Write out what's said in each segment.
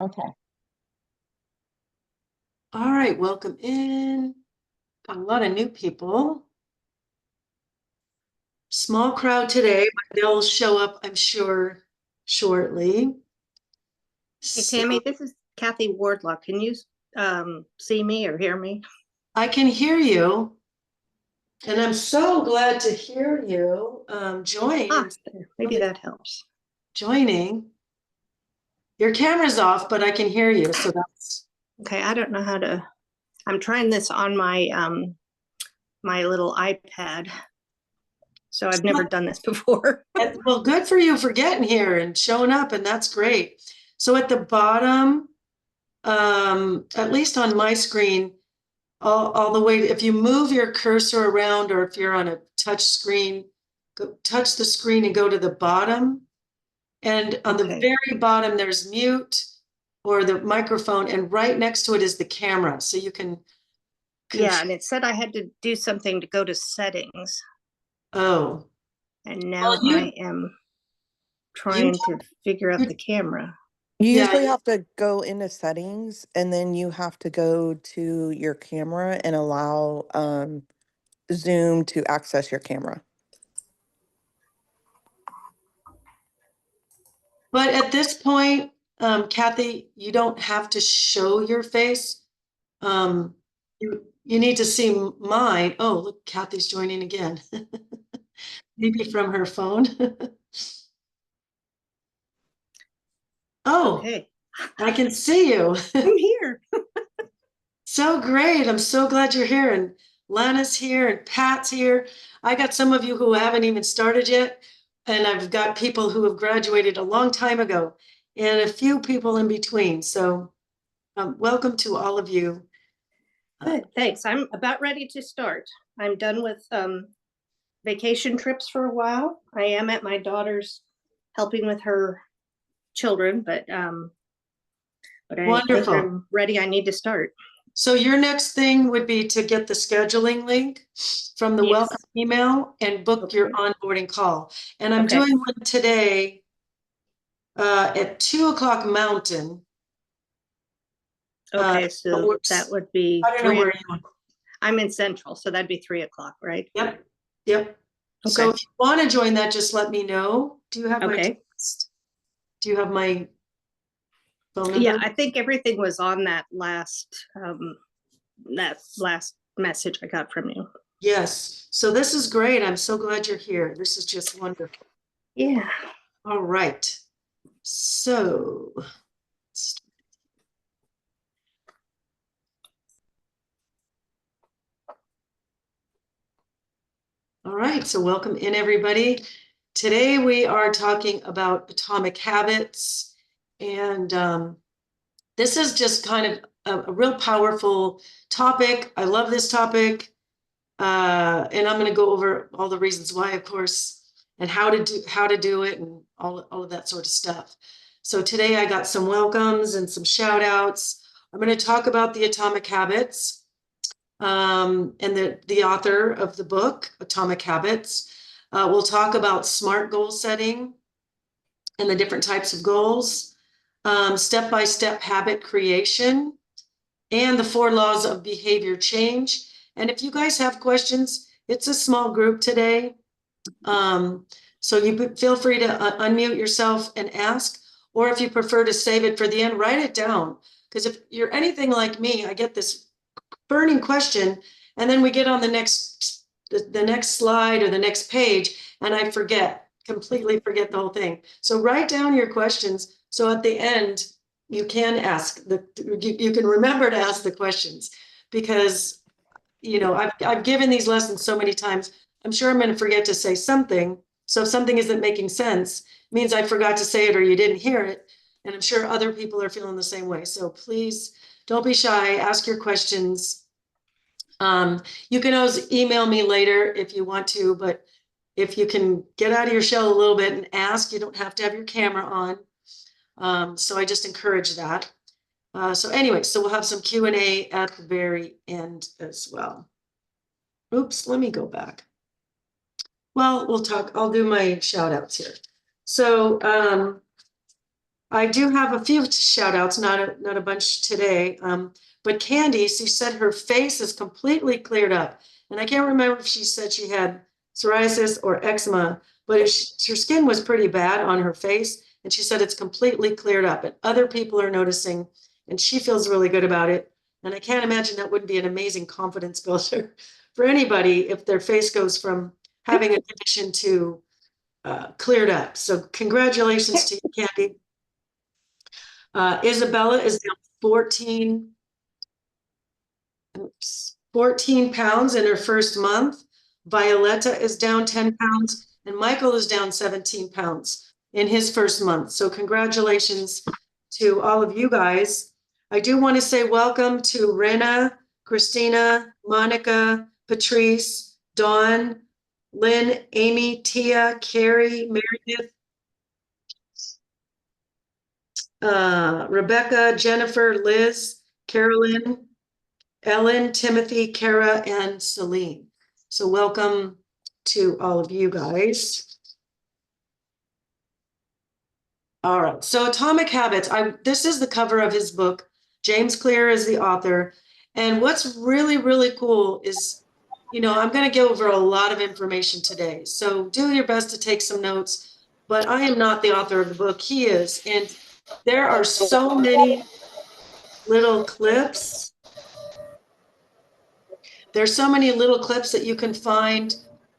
Okay. All right, welcome in. Got a lot of new people. Small crowd today, but they'll show up, I'm sure, shortly. Hey, So Tammy, this is Kathy Wardlock. Can you see me or hear me? I can hear you, and I'm so glad to hear you join. Maybe that helps. Joining. Your camera's off, but I can hear you, so that's Okay, I don't know how to. I'm trying this on my my little iPad, so I've never done this before. well, good for you for getting here and showing up, and that's great. So at the bottom, at least on my screen, all the way, if you move your cursor around or if you're on a touch screen, touch the screen and go to the bottom. And on the very bottom, there's mute or the microphone, and right next to it is the camera. So you can. Yeah, and it said I had to do something to go to settings. Oh. And now I am trying to figure out the camera. You usually have to go into settings and then you have to go to your camera and allow Zoom to access your camera. But at this point, Kathy, you don't have to show your face. You need to see mine. Oh, look, Kathy's joining again. Maybe from her phone. Oh, okay. I can see you. I'm here. So great. I'm so glad you're here. And Lana's here and Pat's here. I got some of you who haven't even started yet. And I've got people who have graduated a long time ago and a few people in between. So welcome to all of you. Good, thanks. I'm about ready to start. I'm done with vacation trips for a while. I am at my daughter's helping with her children, but I think I'm ready. I need to start. So your next thing would be to get the scheduling link from the welcome email and book your onboarding call. And I'm doing one today at 2:00 Mountain. Okay, so that would be I don't know where you are. I'm in Central, so that'd be 3:00, right? Yep. Yep. So if you want to join that, just let me know. Do you have my text? Do you have my phone number? Yeah, I think everything was on that last message I got from you. Yes. So this is great. I'm so glad you're here. This is just wonderful. Yeah. All right. So all right, so welcome in everybody. Today we are talking about atomic habits, and this is just kind of a real powerful topic. I love this topic, and I'm going to go over all the reasons why, of course, and how to do it, and all of that sort of stuff. So today I got some welcomes and some shout outs. I'm going to talk about the atomic habits. And the author of the book, Atomic Habits. We'll talk about SMART goal setting and the different types of goals, step-by-step habit creation, and the 4 laws of behavior change. And if you guys have questions, it's a small group today. So you feel free to unmute yourself and ask, or if you prefer to save it for the end, write it down. Because if you're anything like me, I get this burning question, and then we get on the next slide or the next page, and I completely forget the whole thing. So write down your questions, so at the end you can you can remember to ask the questions, because I've given these lessons so many times. I'm sure I'm going to forget to say something. So if something isn't making sense, it means I forgot to say it or you didn't hear it. And I'm sure other people are feeling the same way. So please don't be shy. Ask your questions. You can always email me later if you want to, but if you can get out of your shell a little bit and ask, you don't have to have your camera on. So I just encourage that. So anyway, so we'll have some Q&A at the very end as well. Oops, let me go back. Well, I'll do my shout outs here. So I do have a few shout outs, not a bunch today. But Candy, she said her face is completely cleared up. And I can't remember if she said she had psoriasis or eczema, but her skin was pretty bad on her face. And she said it's completely cleared up. And other people are noticing, and she feels really good about it. And I can't imagine that wouldn't be an amazing confidence builder for anybody if their face goes from having a condition to cleared up. So congratulations to you, Candy. Isabella is down 14 pounds in her first month. Violetta is down 10 pounds, and Michael is down 17 pounds in his first month. So congratulations to all of you guys. I do want to say welcome to Rena, Christina, Monica, Patrice, Dawn, Lynn, Amy, Tia, Carrie, Meredith, Rebecca, Jennifer, Liz, Carolyn, Ellen, Timothy, Kara, and Celine. So welcome to all of you guys. All right, so Atomic Habits. This is the cover of his book. James Clear is the author. And what's really, really cool is, you know, I'm going to go over a lot of information today. So do your best to take some notes. But I am not the author of the book. He is. And there are so many little clips. There's so many little clips that you can find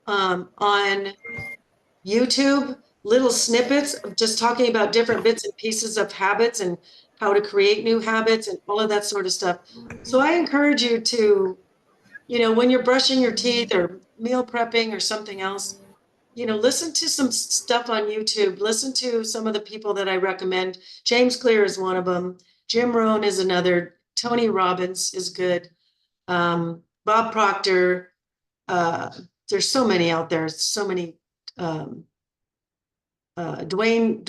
on YouTube, little snippets of just talking about different bits and pieces of habits and how to create new habits and all of that sort of stuff. So I encourage you to, you know, when you're brushing your teeth or meal prepping or something else, you know, listen to some stuff on YouTube. Listen to some of the people that I recommend. James Clear is one of them. Jim Rohn is another. Tony Robbins is good. Bob Proctor. There's so many out there. So many. Wayne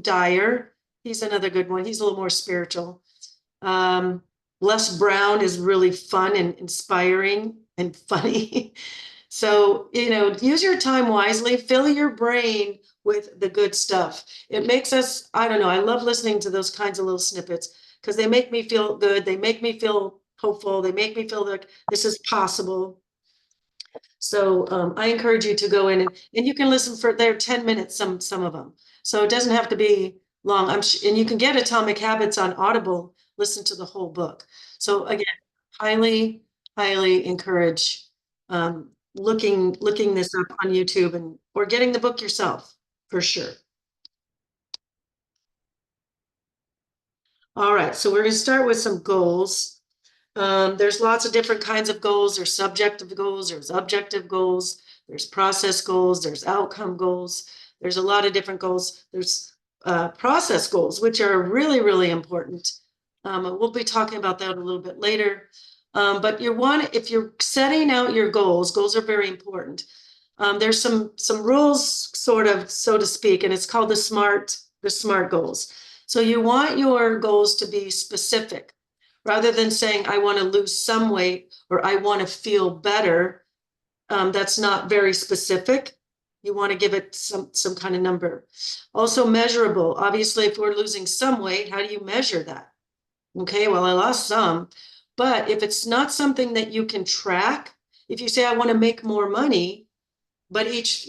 Dyer. He's another good one. He's a little more spiritual. Les Brown is really fun and inspiring and funny. So, you know, use your time wisely, fill your brain with the good stuff. It makes us, I don't know, I love listening to those kinds of little snippets because they make me feel good. They make me feel hopeful. They make me feel like this is possible. So I encourage you to go in and you can listen for, they're 10 minutes, some of them. So it doesn't have to be long. And you can get Atomic Habits on Audible, listen to the whole book. So again, highly, highly encourage looking this up on YouTube or getting the book yourself for sure. All right, so we're going to start with some goals. There's lots of different kinds of goals. There's subjective goals, there's objective goals, there's process goals, there's outcome goals. There's a lot of different goals. There's process goals, which are really, really important. We'll be talking about that a little bit later. But if you're setting out your goals are very important. There's some rules, sort of, so to speak, and it's called the SMART goals. So you want your goals to be specific, rather than saying, I want to lose some weight or I want to feel better. That's not very specific. You want to give it some kind of number. Also measurable. Obviously, if we're losing some weight, how do you measure that? Okay, well, I lost some. But if it's not something that you can track, if you say, I want to make more money, but if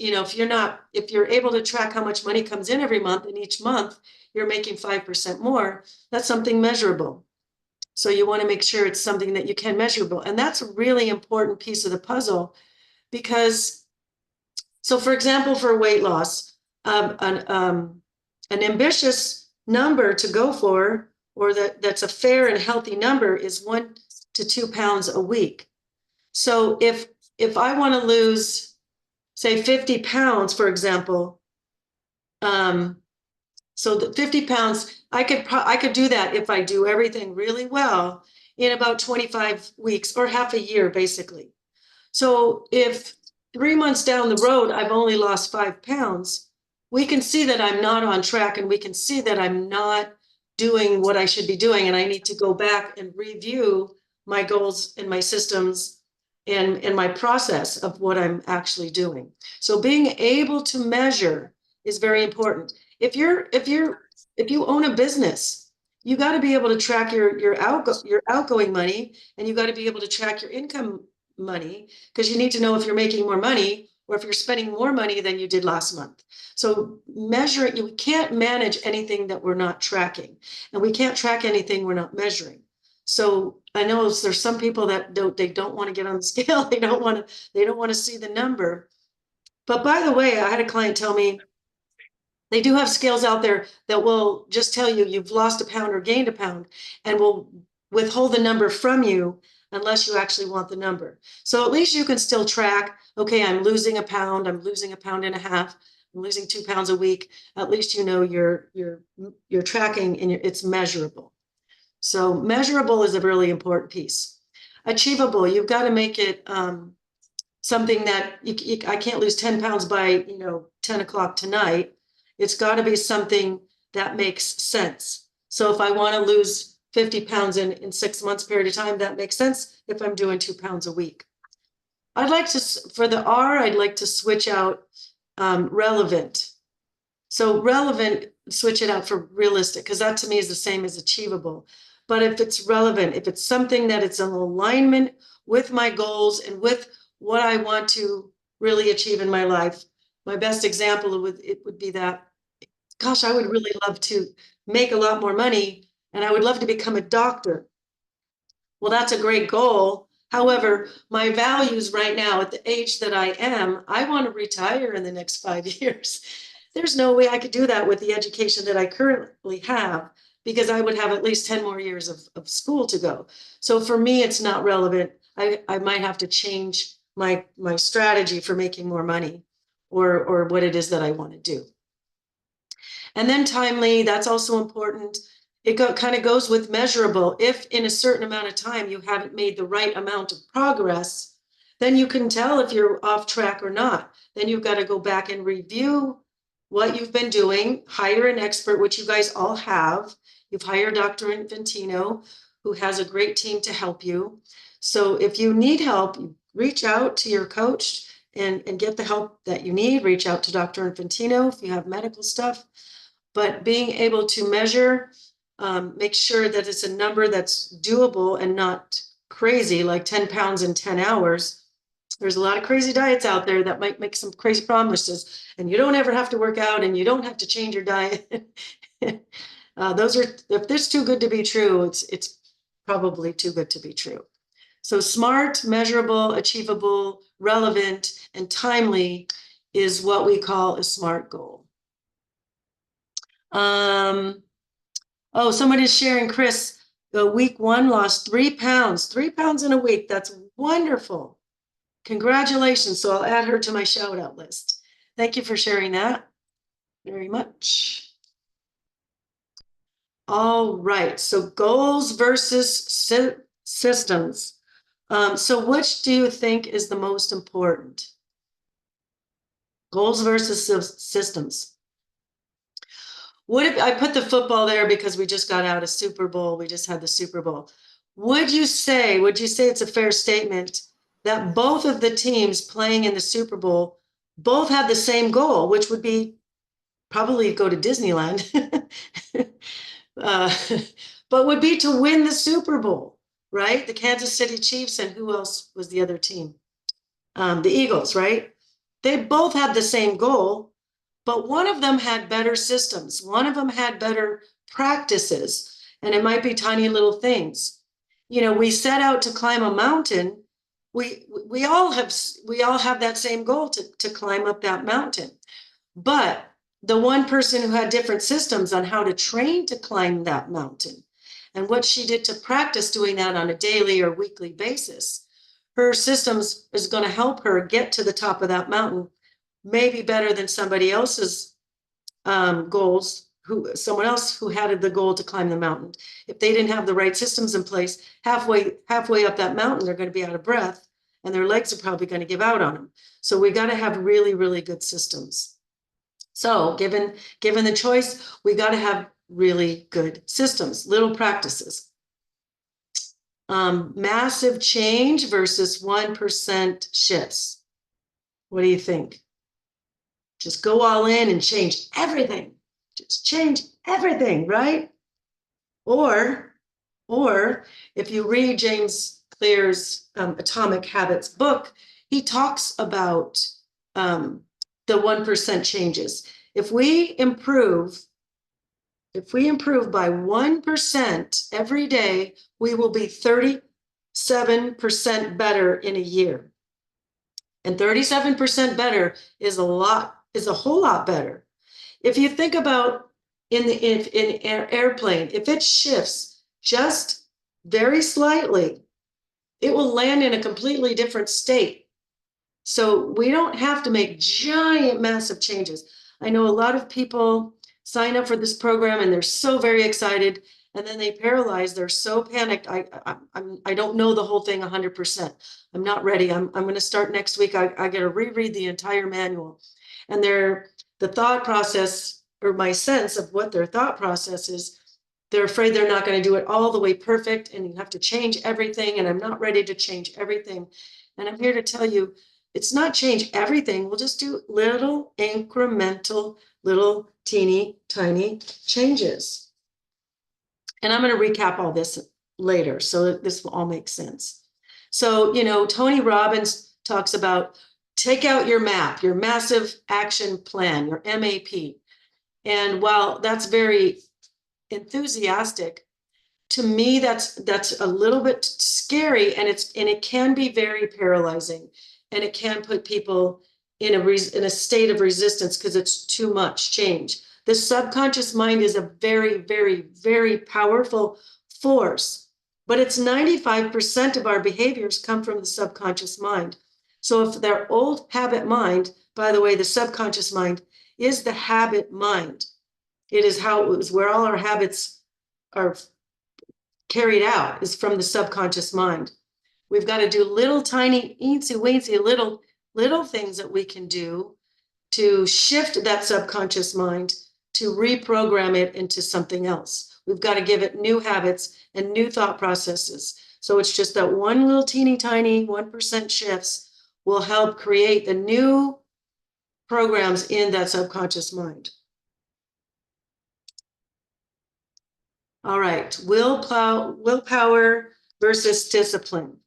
you're able to track how much money comes in every month, and each month you're making 5% more, that's something measurable. So you want to make sure it's something that you can measurable. And that's a really important piece of the puzzle because, so for example, for weight loss, an ambitious number to go for, or that's a fair and healthy number, is 1 to 2 pounds a week. So if I want to lose, say, 50 pounds, for example, so the 50 pounds, I could do that if I do everything really well in about 25 weeks or half a year, basically. So if 3 months down the road, I've only lost 5 pounds, we can see that I'm not on track, and we can see that I'm not doing what I should be doing. And I need to go back and review my goals and my systems and my process of what I'm actually doing. So being able to measure is very important. If you're If you own a business, you got to be able to track your outgoing money, and you got to be able to track your income money, because you need to know if you're making more money or if you're spending more money than you did last month. So measuring, we can't manage anything that we're not tracking, and we can't track anything we're not measuring. So I know there's some people that don't want to get on the scale. They don't want to see the number. But by the way, I had a client tell me they do have scales out there that will just tell you you've lost a pound or gained a pound, and will withhold the number from you unless you actually want the number. So at least you can still track, okay, I'm losing a pound, I'm losing a pound and a half, I'm losing 2 pounds a week. At least you know you're tracking, and it's measurable. So measurable is a really important piece. Achievable, you've got to make it something that I can't lose 10 pounds by 10 o'clock tonight. It's got to be something that makes sense. So if I want to lose 50 pounds in 6 months period of time, that makes sense if I'm doing 2 pounds a week. I'd like to, for the R, I'd like to switch out relevant. So relevant, switch it out for realistic, because that to me is the same as achievable. But if it's relevant, if it's something that it's in alignment with my goals and with what I want to really achieve in my life, my best example would be that, gosh, I would really love to make a lot more money, and I would love to become a doctor. Well, that's a great goal. However, my values right now at the age that I am, I want to retire in the next 5 years. There's no way I could do that with the education that I currently have, because I would have at least 10 more years of school to go. So for me, it's not relevant. I might have to change my strategy for making more money, or what it is that I want to do. And then timely, that's also important. It kind of goes with measurable. If in a certain amount of time you haven't made the right amount of progress, then you can tell if you're off track or not. Then you've got to go back and review what you've been doing, hire an expert, which you guys all have. You've hired Dr. Infantino, who has a great team to help you. So if you need help, reach out to your coach and get the help that you need. Reach out to Dr. Infantino if you have medical stuff. But being able to measure, make sure that it's a number that's doable and not crazy, like 10 pounds in 10 hours. There's a lot of crazy diets out there that might make some crazy promises, and you don't ever have to work out, and you don't have to change your diet. If this is too good to be true, it's probably too good to be true. So smart, measurable, achievable, relevant, and is what we call a SMART goal. Oh, somebody's sharing, Chris, week 1 lost 3 pounds, 3 pounds in a week. That's wonderful. Congratulations. So I'll add her to my shout out list. Thank you for sharing that very much. All right. So goals versus systems. So which do you think is the most important? Goals versus systems. I put the football there because we just got out of Super Bowl. We just had the Super Bowl. Would you say it's a fair statement that both of the teams playing in the Super Bowl both had the same goal, which would be probably go to Disneyland, but would be to win the Super Bowl, right? The Kansas City Chiefs, and who else was the other team? The Eagles, right? They both had the same goal, but one of them had better systems. One of them had better practices, and it might be tiny little things. We set out to climb a mountain. We all have that same goal to climb up that mountain. But the one person who had different systems on how to train to climb that mountain and what she did to practice doing that on a daily or weekly basis, her systems is going to help her get to the top of that mountain, maybe better than somebody else's goals, someone else who had the goal to climb the mountain. If they didn't have the right systems in place, halfway up that mountain, they're going to be out of breath, and their legs are probably going to give out on them. So we got to have really, really good systems. So given the choice, we got to have really good systems, little practices. Massive change versus 1% shifts. What do you think? Just go all in and change everything. Just change everything, right? Or if you read James Clear's Atomic Habits book, he talks about the 1% changes. If we improve by 1% every day, we will be 37% better in a year. And 37% better is a whole lot better. If you think about in an airplane, if it shifts just very slightly, it will land in a completely different state. So we don't have to make giant, massive changes. I know a lot of people sign up for this program and they're so very excited, and then they paralyze. They're so panicked. I don't know the whole thing 100%. I'm not ready. I'm going to start next week. I got to reread the entire manual, and the thought process, or my sense of what their thought process is, they're afraid they're not going to do it all the way perfect, and you have to change everything, and I'm not ready to change everything. And I'm here to tell you, it's not change everything. We'll just do little incremental, little teeny tiny changes. And I'm going to recap all this later, so that this will all make sense. So, Tony Robbins talks about take out your map, your massive action plan, your MAP. And while that's very enthusiastic, to me, that's a little bit scary, and it can be very paralyzing, and it can put people in a state of resistance because it's too much change. The subconscious mind is a very, very, very powerful force, but it's 95% of our behaviors come from the subconscious mind. So if their old habit mind, by the way, the subconscious mind is the habit mind. It is where all our habits are carried out, is from the subconscious mind. We've got to do little tiny eensy weensy little things that we can do to shift that subconscious mind, to reprogram it into something else. We've got to give it new habits and new thought processes. So it's just that one little teeny tiny 1% shifts will help create the new programs in that subconscious mind. All right, willpower versus discipline.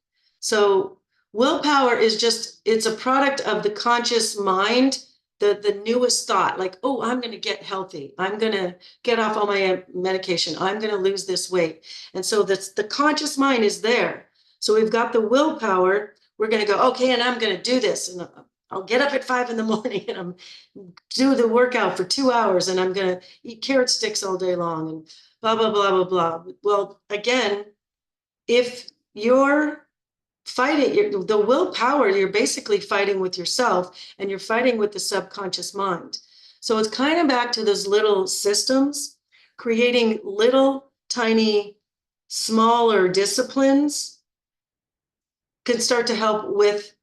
So willpower is it's a product of the conscious mind, the newest thought, like, oh, I'm going to get healthy. I'm going to get off all my medication. I'm going to lose this weight. And so the conscious mind is there. So we've got the willpower. We're going to go, okay, and I'm going to do this. And I'll get up at 5 in the morning and I'm do the workout for 2 hours, and I'm going to eat carrot sticks all day long and blah, blah, blah, blah, blah. Well, again, if you're fighting the willpower, you're basically fighting with yourself, and you're fighting with the subconscious mind. So it's kind of back to those little systems, creating little tiny smaller disciplines can start to help with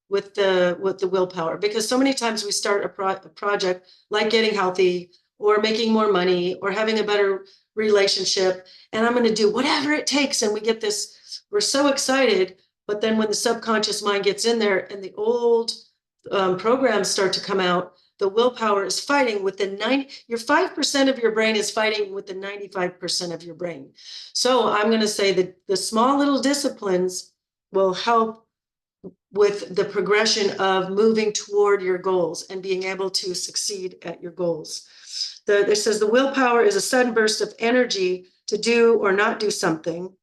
the willpower, because so many times we start a project like getting healthy or making more money or having a better relationship, and I'm going to do whatever it takes, and we're so excited. But then when the subconscious mind gets in there and the old programs start to come out, the willpower is fighting with your 5% of your brain is fighting with the 95% of your brain. So I'm going to say that the small little disciplines will help with the progression of moving toward your goals and being able to succeed at your goals. It says the willpower is a sudden burst of energy to do or not do something.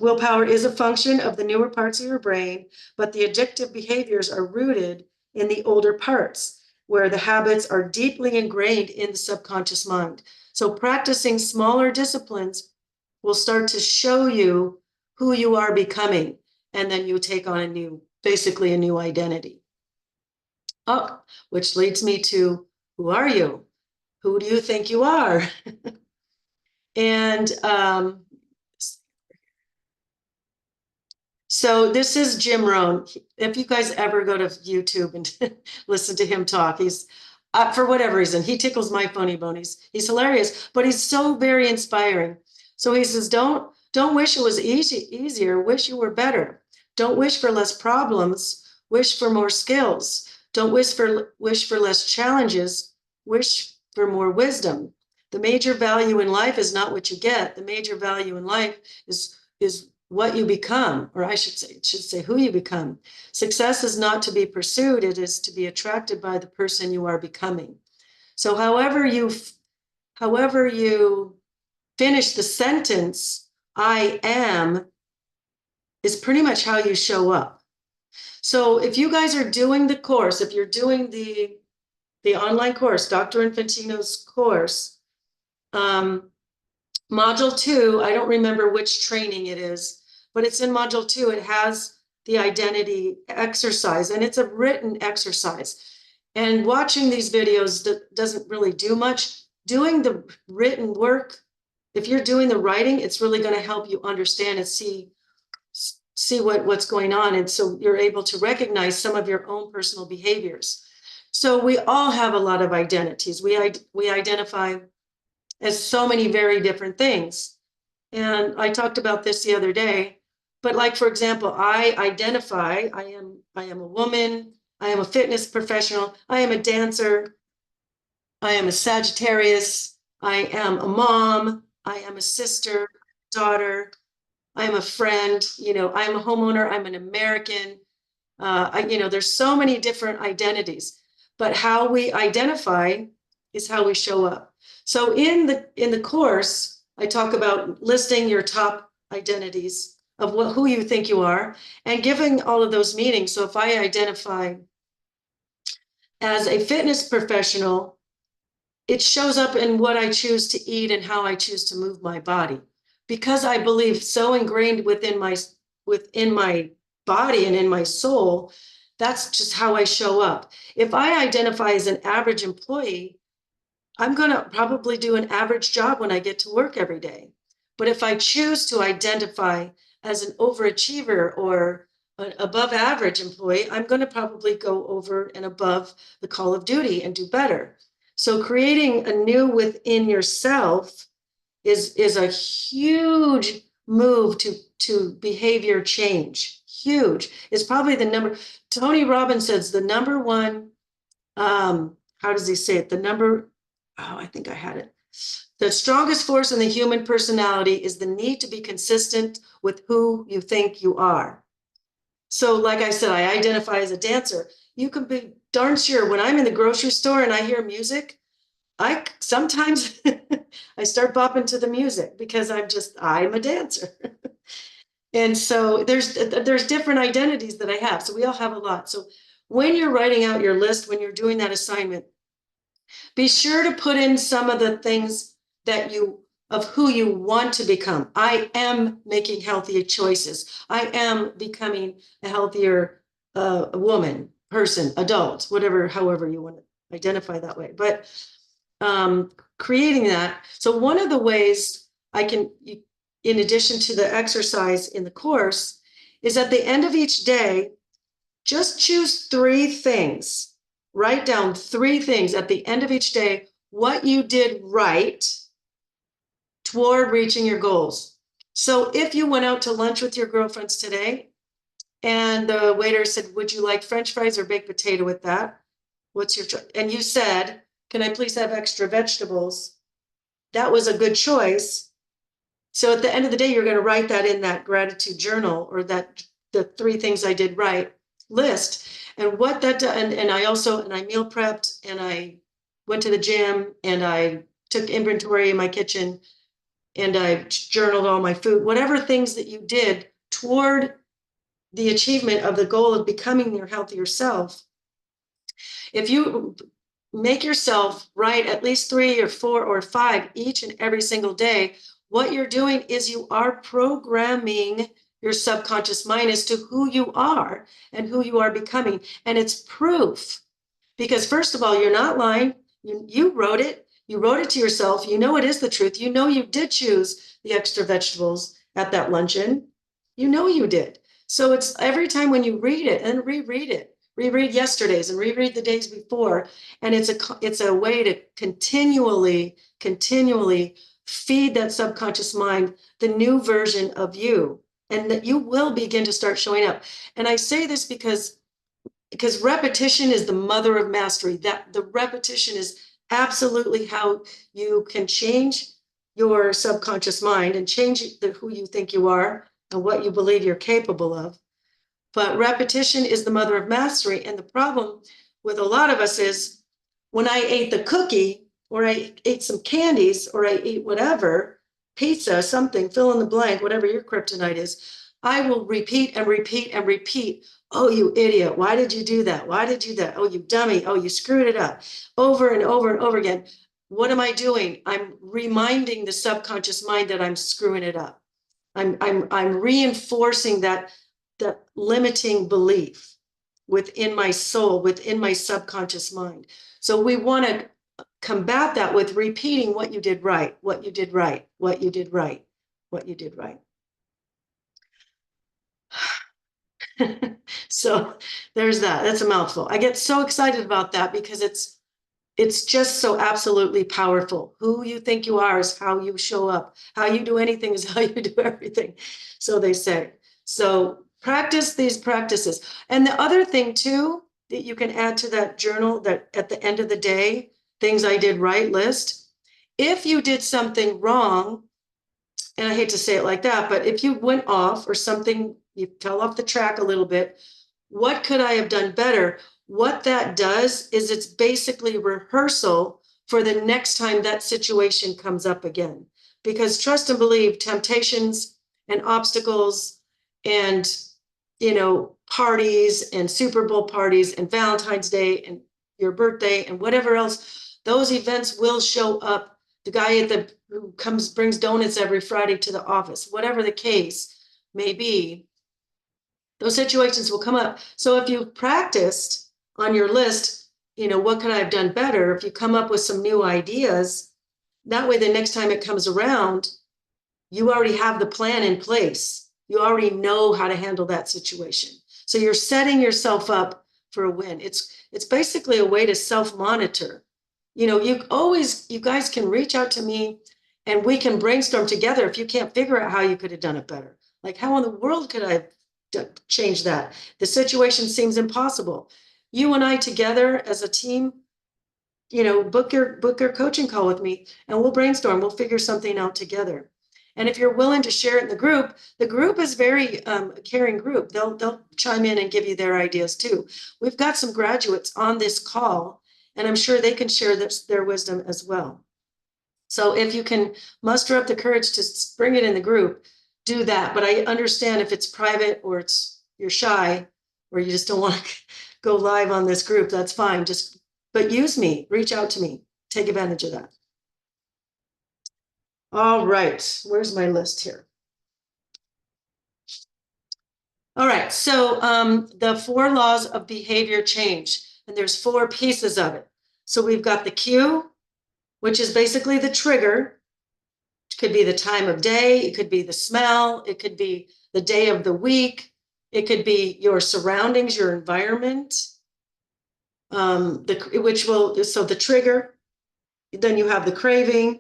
Willpower is a function of the newer parts of your brain, but the addictive behaviors are rooted in the older parts, where the habits are deeply ingrained in the subconscious mind. So practicing smaller disciplines will start to show you who you are becoming, and then you take on basically a new identity. Oh, which leads me to, who are you? Who do you think you are? And so this is Jim Rohn. If you guys ever go to YouTube and listen to him talk, he's, for whatever reason, he tickles my funny bone. He's hilarious, but he's so very inspiring. So he says, don't wish it was easier, wish you were better. Don't wish for less problems, wish for more skills. Don't wish for less challenges, wish for more wisdom. The major value in life is not what you get. The major value in life is what you become, or I should say who you become. Success is not to be pursued, it is to be attracted by the person you are becoming. So however you finish the sentence, I am, is pretty much how you show up. So if you guys are doing the course, if you're doing the online course, Dr. Infantino's course, module 2, I don't remember which training it is, but it's in module 2. It has the identity exercise, and it's a written exercise. And watching these videos doesn't really do much. Doing the written work, if you're doing the writing, it's really going to help you understand and see what's going on. And so you're able to recognize some of your own personal behaviors. So we all have a lot of identities. We identify as so many very different things. And I talked about this the other day, but like, for example, I identify, I am a woman, I am a fitness professional, I am a dancer, I am a Sagittarius, I am a mom, I am a sister, daughter, I am a friend, I am a homeowner, I'm an American. There's so many different identities, but how we identify is how we show up. So in the course, I talk about listing your top identities of who you think you are and giving all of those meanings. So if I identify as a fitness professional, it shows up in what I choose to eat and how I choose to move my body, because I believe so ingrained within my body and in my soul. That's just how I show up. If I identify as an average employee, I'm going to probably do an average job when I get to work every day. But if I choose to identify as an overachiever or an above average employee, I'm going to probably go over and above the call of duty and do better. So creating a new within yourself is a huge move to behavior change. Huge. It's probably the number. Tony Robbins says the number one, how does he say it? I think I had it. The strongest force in the human personality is the need to be consistent with who you think you are. So like I said, I identify as a dancer. You can be darn sure when I'm in the grocery store and I hear music, I sometimes I start bopping to the music because I'm a dancer. And so there's different identities that I have. So we all have a lot. So when you're writing out your list, when you're doing that assignment, be sure to put in some of the things of who you want to become. I am making healthier choices. I am becoming a healthier woman, person, adult, however you want to identify that way. But creating that. So one of the ways in addition to the exercise in the course, is at the end of each day, just choose 3 things. Write down 3 things at the end of each day, what you did right toward reaching your goals. So if you went out to lunch with your girlfriends today and the waiter said, would you like French fries or baked potato with that? And you said, can I please have extra vegetables? That was a good choice. So at the end of the day, you're going to write that in that gratitude journal, or the 3 things I did right list. And what that does, and I meal prepped, and I went to the gym, and I took inventory in my kitchen, and I journaled all my food, whatever things that you did toward the achievement of the goal of becoming your healthier self. If you make yourself write at least 3 or 4 or 5 each and every single day, what you're doing is you are programming your subconscious mind as to who you are and who you are becoming. And it's proof, because first of all, you're not lying. You wrote it. You wrote it to yourself. You know it is the truth. You know you did choose the extra vegetables at that luncheon. You know you did. So it's every time when you read it and reread it, reread yesterday's and reread the days before. And it's a way to continually feed that subconscious mind the new version of you, and that you will begin to start showing up. And I say this because repetition is the mother of mastery. That the repetition is absolutely how you can change your subconscious mind and change who you think you are and what you believe you're capable of. But repetition is the mother of mastery. And the problem with a lot of us is when I ate the cookie or I ate some candies or I ate whatever, pizza, something, fill in the blank, whatever your kryptonite is, I will repeat and repeat and repeat. Oh, you idiot. Why did you do that? Why did you do that? Oh, you dummy. Oh, you screwed it up over and over and over again. What am I doing? I'm reminding the subconscious mind that I'm screwing it up. I'm reinforcing that limiting belief within my soul, within my subconscious mind. So we want to combat that with repeating what you did right, what you did right, what you did right, what you did right. So there's that. That's a mouthful. I get so excited about that because it's just so absolutely powerful. Who you think you are is how you show up. How you do anything is how you do everything. So they say. So practice these practices. And the other thing too, that you can add to that journal, that at the end of the day, things I did right list. If you did something wrong, and I hate to say it like that, but if you went off or something, you fell off the track a little bit, what could I have done better? What that does is it's basically rehearsal for the next time that situation comes up again. Because trust and believe, temptations and obstacles and, parties and Super Bowl parties and Valentine's Day and your birthday and whatever else, those events will show up. The guy who brings donuts every Friday to the office, whatever the case may be, those situations will come up. So if you practiced on your list, what could I have done better? If you come up with some new ideas, that way the next time it comes around, you already have the plan in place. You already know how to handle that situation. So you're setting yourself up for a win. It's basically a way to self-monitor. You guys can reach out to me and we can brainstorm together if you can't figure out how you could have done it better. Like, how in the world could I change that? The situation seems impossible. You and I together as a team, book your coaching call with me and we'll brainstorm. We'll figure something out together. And if you're willing to share it in the group is very a caring group. They'll chime in and give you their ideas too. We've got some graduates on this call, and I'm sure they can share their wisdom as well. So if you can muster up the courage to bring it in the group, do that. But I understand if it's private or you're shy or you just don't want to go live on this group, that's fine. But use me, reach out to me, take advantage of that. All right, where's my list here? All right, so the 4 laws of behavior change, and there's 4 pieces of it. So we've got the cue, which is basically the trigger. It could be the time of day, it could be the smell, it could be the day of the week, it could be your surroundings, your environment, so the trigger, then you have the craving,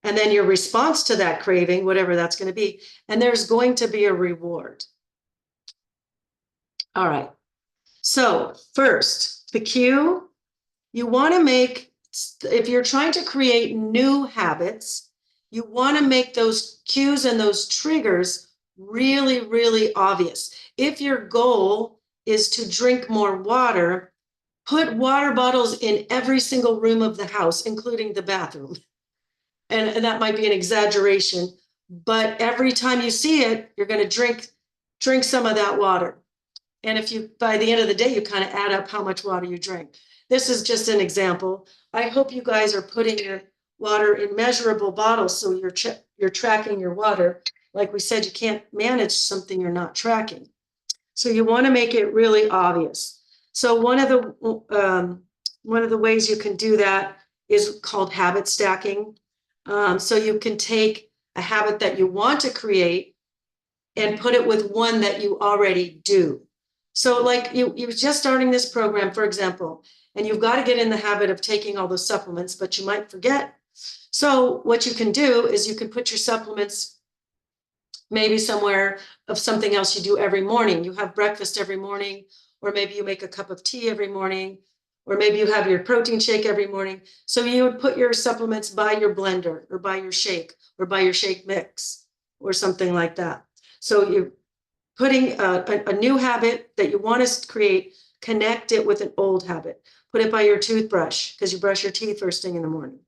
and then your response to that craving, whatever that's going to be, and there's going to be a reward. All right, so first, the cue, you want to make, if you're trying to create new habits, you want to make those cues and those triggers really, really obvious. If your goal is to drink more water, put water bottles in every single room of the house, including the bathroom. And that might be an exaggeration, but every time you see it, you're going to drink some of that water. And if you, by the end of the day, you kind of add up how much water you drink. This is just an example. I hope you guys are putting your water in measurable bottles so you're tracking your water. Like we said, you can't manage something you're not tracking. So you want to make it really obvious. So one of the ways you can do that is called habit stacking. So you can take a habit that you want to create and put it with one that you already do. So like you're just starting this program, for example, and you've got to get in the habit of taking all those supplements, but you might forget. So what you can do is you can put your supplements maybe somewhere of something else you do every morning. You have breakfast every morning, or maybe you make a cup of tea every morning, or maybe you have your protein shake every morning. So you would put your supplements by your blender or by your shake or by your shake mix or something like that. So you're putting a new habit that you want to create, connect it with an old habit. Put it by your toothbrush because you brush your teeth first thing in the morning.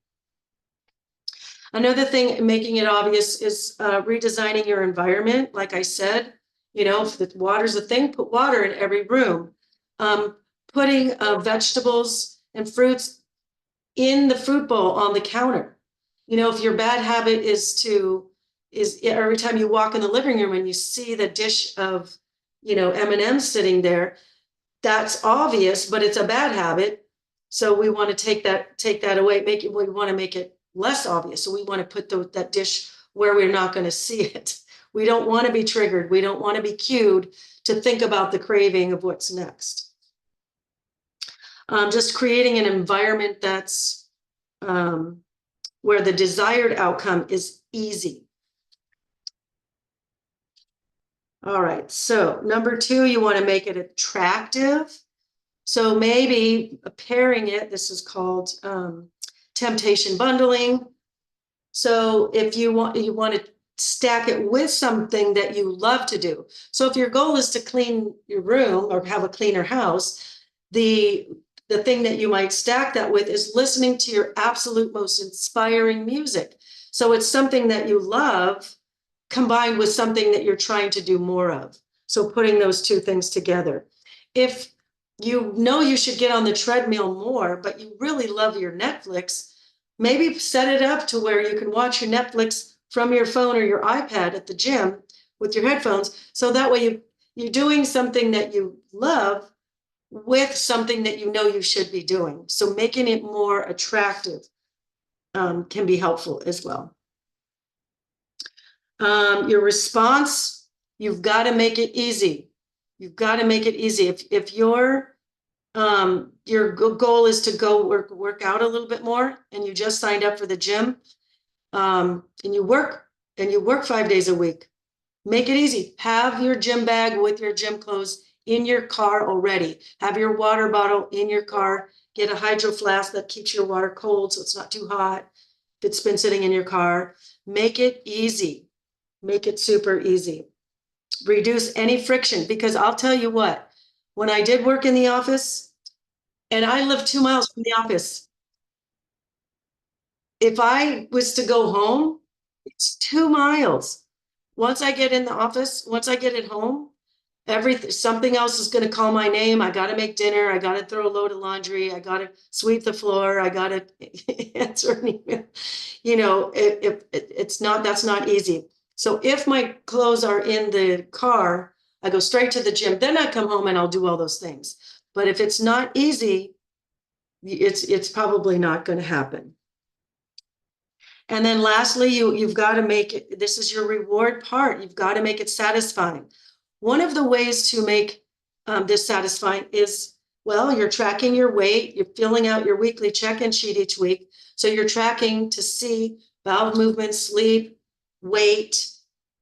Another thing, making it obvious, is redesigning your environment. Like I said, you know, if the water's a thing, put water in every room. Putting vegetables and fruits in the fruit bowl on the counter. You know, if your bad habit is every time you walk in the living room and you see the dish of, you know, M&Ms sitting there, that's obvious, but it's a bad habit. So we want to take that away, we want to make it less obvious. So we want to put that dish where we're not going to see it. We don't want to be triggered. We don't want to be cued to think about the craving of what's next. Just creating an environment that's where the desired outcome is easy. All right, so number 2, you want to make it attractive. So maybe pairing it, this is called temptation bundling. So if you want to stack it with something that you love to do. So if your goal is to clean your room or have a cleaner house, the thing that you might stack that with is listening to your absolute most inspiring music. So it's something that you love combined with something that you're trying to do more of. So putting those two things together. If you know you should get on the treadmill more, but you really love your Netflix, maybe set it up to where you can watch your Netflix from your phone or your iPad at the gym with your headphones. So that way you're doing something that you love with something that you know you should be doing. So making it more attractive can be helpful as well. Your response, you've got to make it easy. You've got to make it easy. If your goal is to go work out a little bit more and you just signed up for the gym, and you work 5 days a week, make it easy. Have your gym bag with your gym clothes in your car already. Have your water bottle in your car. Get a hydro flask that keeps your water cold so it's not too hot if it's been sitting in your car. Make it easy. Make it super easy. Reduce any friction, because I'll tell you what, when I did work in the office, and I live 2 miles from the office, if I was to go home, it's 2 miles. Once I get in the office, once I get at home, something else is going to call my name. I got to make dinner. I got to throw a load of laundry. I got to sweep the floor. I got to answer an email. You know, that's not easy. So if my clothes are in the car, I go straight to the gym. Then I come home and I'll do all those things. But if it's not easy, it's probably not going to happen. And then lastly, you've got to make it, this is your reward part. You've got to make it satisfying. One of the ways to make this satisfying is, well, you're tracking your weight. You're filling out your weekly check-in sheet each week. So you're tracking to see bowel movement, sleep, weight,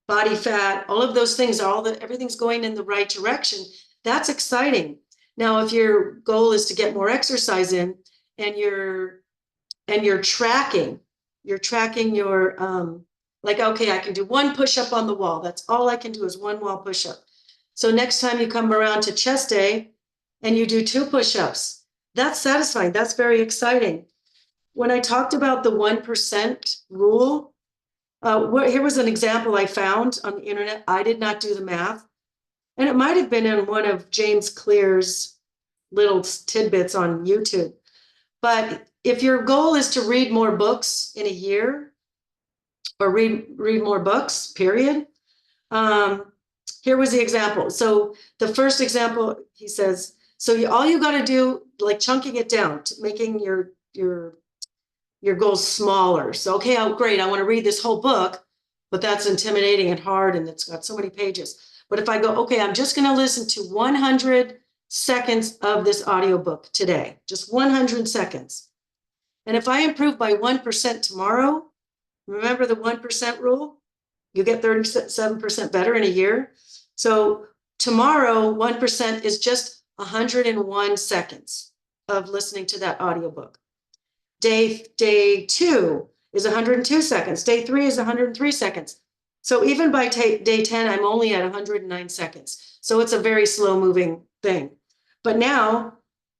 body fat, all of those things, everything's going in the right direction. That's exciting. Now, if your goal is to get more exercise in and you're tracking your, like, okay, I can do 1 push-up on the wall. That's all I can do is 1 wall push-up. So next time you come around to chest day and you do 2 push-ups, that's satisfying. That's very exciting. When I talked about the 1% rule, here was an example I found on the internet. I did not do the math. And it might have been in one of James Clear's little tidbits on YouTube. But if your goal is to read more books in a year, or read more books, period, here was the example. So the first example, he says, so all you got to do, like chunking it down, making your goals smaller. So, okay, oh, great, I want to read this whole book, but that's intimidating and hard, and it's got so many pages. But if I go, okay, I'm just going to listen to 100 seconds of this audiobook today, just 100 seconds. And if I improve by 1% tomorrow, remember the 1% rule? You get 37% better in a year. So tomorrow, 1% is just 101 seconds. of listening to that audiobook. Day 2 is 102 seconds. Day 3 is 103 seconds. So even by day 10, I'm only at 109 seconds. So it's a very slow moving thing. But now,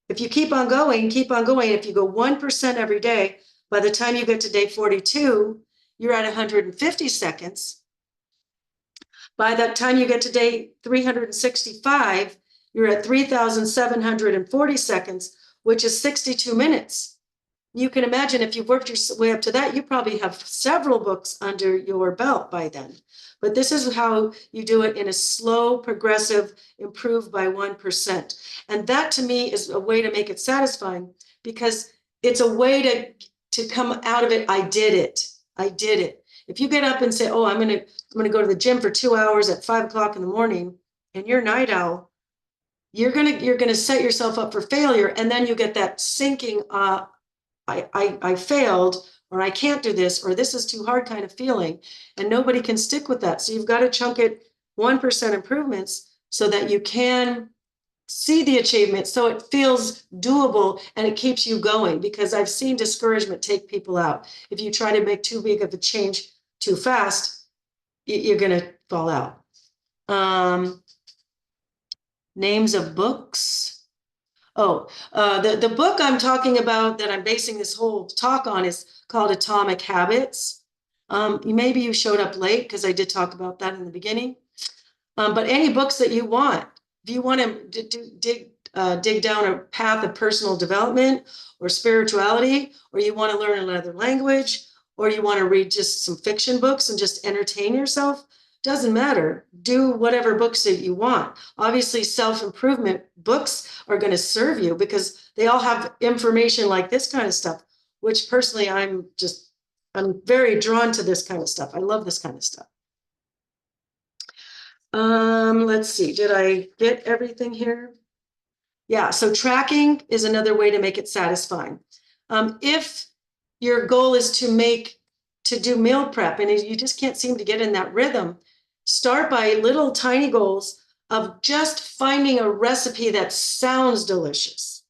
if you keep on going, if you go 1% every day, by the time you get to day 42, you're at 150 seconds. By the time you get to day 365, you're at 3,740 seconds, which is 62 minutes. You can imagine if you've worked your way up to that, you probably have several books under your belt by then. But this is how you do it in a slow, progressive, improve by 1%. And that to me is a way to make it satisfying, because it's a way to come out of it. I did it. I did it. If you get up and say, oh, I'm going to go to the gym for 2 hours at 5 o'clock in the morning, and you're a night owl, you're going to set yourself up for failure. And then you get that sinking, I failed, or I can't do this, or this is too hard kind of feeling, and nobody can stick with that. So you've got to chunk it 1% improvements so that you can see the achievement, so it feels doable and it keeps you going, because I've seen discouragement take people out. If you try to make too big of a change too fast, you're going to fall out. Names of books. Oh, the book I'm talking about that I'm basing this whole talk on is called Atomic Habits. Maybe you showed up late because I did talk about that in the beginning. But any books that you want, if you want to dig down a path of personal development or spirituality, or you want to learn another language, or you want to read just some fiction books and just entertain yourself, doesn't matter. Do whatever books that you want. Obviously, self-improvement books are going to serve you because they all have information like this kind of stuff, which personally, I'm very drawn to this kind of stuff. I love this kind of stuff. Let's see. Did I get everything here? Yeah. So tracking is another way to make it satisfying. If your goal is to do meal prep and you just can't seem to get in that rhythm, start by little tiny goals of just finding a recipe that sounds delicious.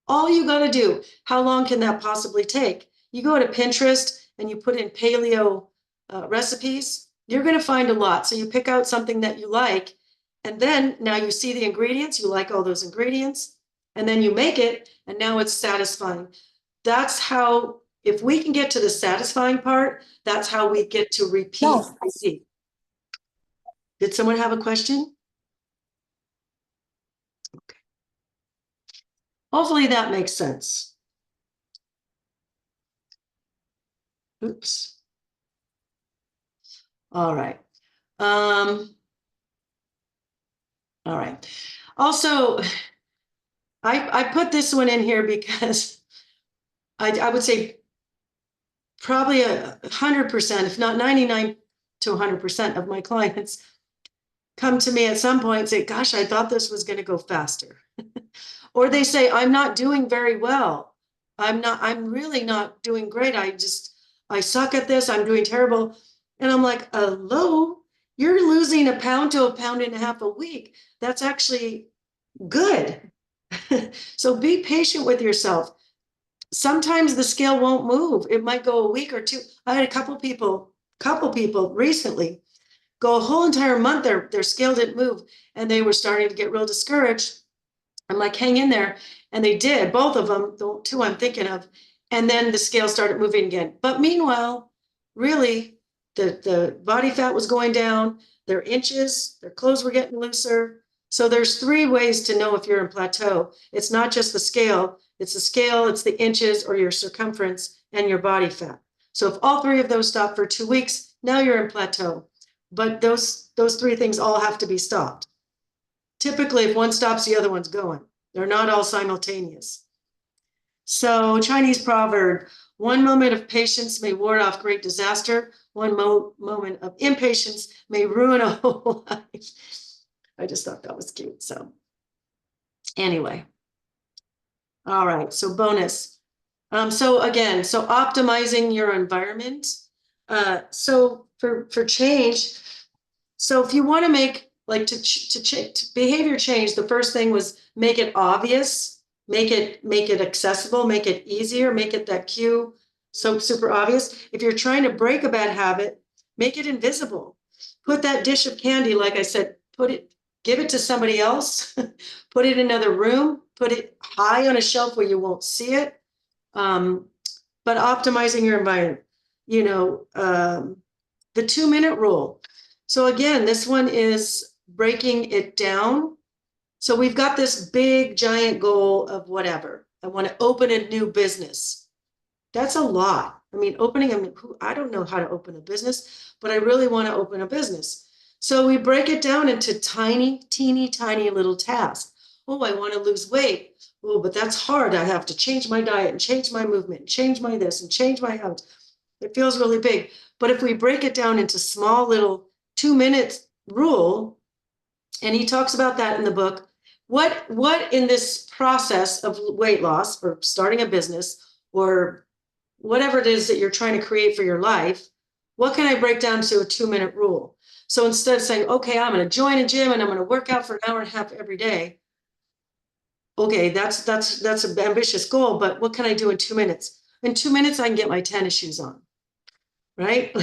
All you got to do, how long can that possibly take? You go to Pinterest and you put in paleo recipes, you're going to find a lot. So you pick out something that you like, and then now you see the ingredients, you like all those ingredients, and then you make it, and now it's satisfying. That's how, if we can get to the satisfying part, that's how we get to repeat. Did someone have a question? Okay. Hopefully that makes sense. Oops. All right. All right. Also, I put this one in here because I would say probably 100%, if not 99 to 100% of my clients come to me at some point and say, gosh, I thought this was going to go faster. Or they say, I'm not doing very well. I'm really not doing great. I suck at this. I'm doing terrible. And I'm like, hello, you're losing 1 pound to 1.5 pounds a week. That's actually good. So be patient with yourself. Sometimes the scale won't move. It might go a week or two. I had a couple people recently go a whole entire month, their scale didn't move, and they were starting to get real discouraged. I'm like, hang in there. And they did, both of them, the 2 I'm thinking of. And then the scale started moving again. But meanwhile, really, the body fat was going down, their inches, their clothes were getting looser. So there's 3 ways to know if you're in plateau. It's not just the scale, it's the inches or your circumference and your body fat. So if all 3 of those stop for 2 weeks, now you're in plateau. But those 3 things all have to be stopped. Typically, if one stops, the other one's going. They're not all simultaneous. So Chinese proverb, 1 moment of patience may ward off great disaster. 1 moment of impatience may ruin a whole life. I just thought that was cute. So anyway. All right. So bonus. So again, so optimizing your environment. So for change, so if you want to make, like to behavior change, the first thing was make it obvious make it accessible, make it easier, make it that cue so super obvious. If you're trying to break a bad habit, make it invisible. Put that dish of candy, like I said, give it to somebody else, put it in another room, put it high on a shelf where you won't see it. But optimizing your environment, the 2-minute rule. So again, this one is breaking it down. So we've got this big giant goal of whatever. I want to open a new business. That's a lot. I mean, I don't know how to open a business, but I really want to open a business. So we break it down into teeny tiny little tasks. Oh, I want to lose weight. Oh, but that's hard. I have to change my diet and change my movement, and change my this and change my habits. It feels really big. But if we break it down into small little 2-minute rule, and he talks about that in the book, what in this process of weight loss or starting a business or whatever it is that you're trying to create for your life, what can I break down to a 2-minute rule? So instead of saying, okay, I'm going to join a gym and I'm going to work out for an hour and a half every day. Okay, that's an ambitious goal, but what can I do in 2 minutes? In 2 minutes, I can get my tennis shoes on, right?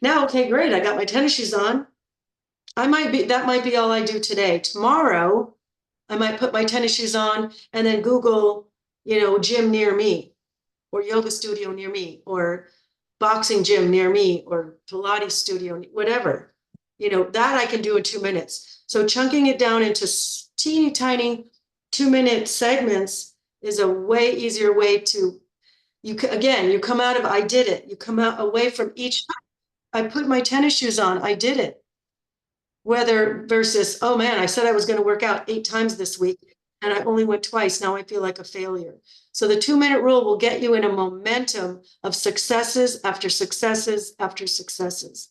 Now, okay, great. I got my tennis shoes on. That might be all I do today. Tomorrow, I might put my tennis shoes on and then Google, gym near me or yoga studio near me or boxing gym near me or Pilates studio, whatever, that I can do in 2 minutes. So chunking it down into teeny tiny 2-minute segments is a way easier way to, you come out of, I did it. You come out away from each, I put my tennis shoes on, I did it. Whether versus, oh man, I said I was going to work out 8 times this week and I only went twice. Now I feel like a failure. So the 2-minute rule will get you in a momentum of successes after successes after successes.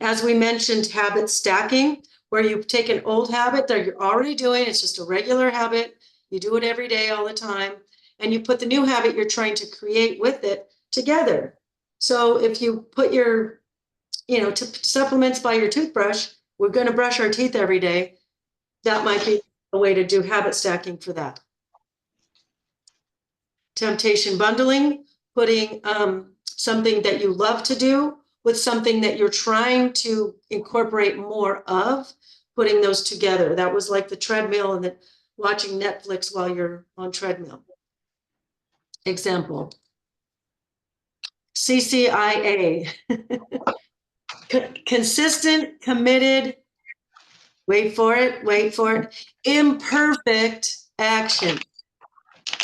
As we mentioned, habit stacking, where you take an old habit that you're already doing, it's just a regular habit, you do it every day all the time, and you put the new habit you're trying to create with it together. So if you put your supplements by your toothbrush, we're going to brush our teeth every day. That might be a way to do habit stacking for that. Temptation bundling, putting something that you love to do with something that you're trying to incorporate more of, putting those together. That was like the treadmill and watching Netflix while you're on treadmill. Example. CCIA. Consistent, committed, wait for it, imperfect action.